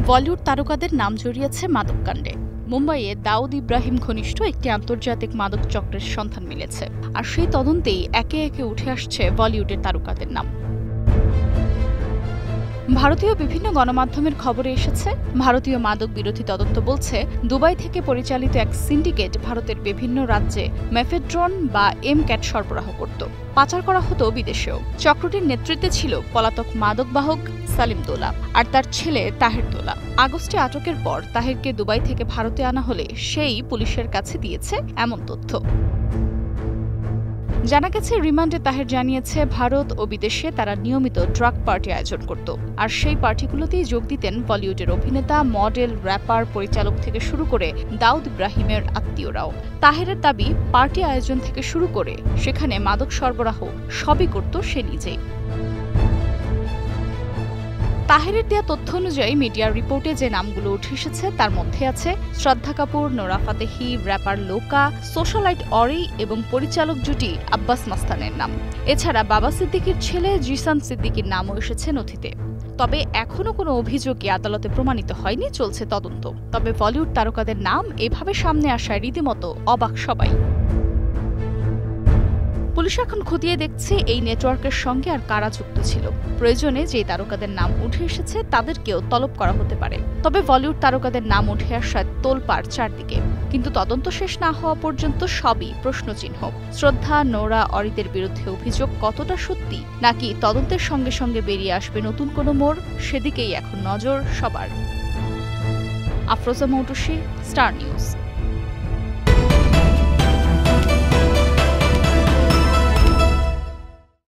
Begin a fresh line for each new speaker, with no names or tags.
বলিউড তারকাদের নাম জড়িয়েছে মাদককাণ্ডে। মুম্বাইয়ে দাউদ ইব্রাহিম ঘনিষ্ঠ একটি আন্তর্জাতিক মাদক চক্রের সন্ধান মিলেছে, আর সেই তদন্তেই একে একে উঠে আসছে বলিউডের তারকাদের নাম। ভারতীয় বিভিন্ন গণমাধ্যমের খবরে এসেছে, ভারতীয় মাদক বিরোধী তদন্ত বলছে দুবাই থেকে পরিচালিত এক সিন্ডিকেট ভারতের বিভিন্ন রাজ্যে মেফেড্রন বা এম-ক্যাট সরবরাহ করত, পাচার করা হতো বিদেশেও। চক্রটির নেতৃত্বে ছিল পলাতক মাদক বাহক সালিম দোলা আর তার ছেলে তাহের দোলা। আগস্টে আটকের পর তাহেরকে দুবাই থেকে ভারতে আনা হলে সেই পুলিশের কাছে দিয়েছে এমন তথ্য। জানা গেছে, রিমান্ডে তাহের জানিয়েছে ভারত ও বিদেশে তারা নিয়মিত ড্রাগ পার্টি আয়োজন করত, আর সেই পার্টিগুলোতেই যোগ দিতেন বলিউডের অভিনেতা, মডেল, র্যাপার, পরিচালক থেকে শুরু করে দাউদ ইব্রাহিমের আত্মীয়রাও। তাহেরের দাবি, পার্টি আয়োজন থেকে শুরু করে সেখানে মাদক সরবরাহ সবই করত সে নিজেই। তাহেরের দেয়া তথ্য অনুযায়ী মিডিয়ার রিপোর্টে যে নামগুলো উঠে এসেছে তার মধ্যে আছে Shraddha Kapoor, Nora Fatehi, rapper Loka, socialite Orry এবং পরিচালক জুটি আব্বাস মাস্তানের নাম। এছাড়া বাবা সিদ্দিকীর ছেলে জিসান সিদ্দিকীর নামও এসেছে নথিতে। তবে এখনও কোনো অভিযোগই আদালতে প্রমাণিত হয়নি, চলছে তদন্ত। তবে বলিউড তারকাদের নাম এভাবে সামনে আসায় রীতিমতো অবাক সবাই। পুলিশ এখন খতিয়ে দেখছে এই নেটওয়ার্কের সঙ্গে আর কারা যুক্ত ছিল। প্রয়োজনে যে তারকাদের নাম উঠে এসেছে তাদেরকেও তলব করা হতে পারে। তবে বলিউড তারকাদের নাম উঠে আসায় তোলপাড় চারদিকে, কিন্তু তদন্ত শেষ না হওয়া পর্যন্ত সবই প্রশ্নচিহ্ন। শ্রদ্ধা, নোরা, অরিতের বিরুদ্ধে অভিযোগ কতটা সত্যি, নাকি তদন্তের সঙ্গে সঙ্গে বেরিয়ে আসবে নতুন কোনো মোড়, সেদিকেই এখন নজর সবার। Afroza Moutushi, Star news.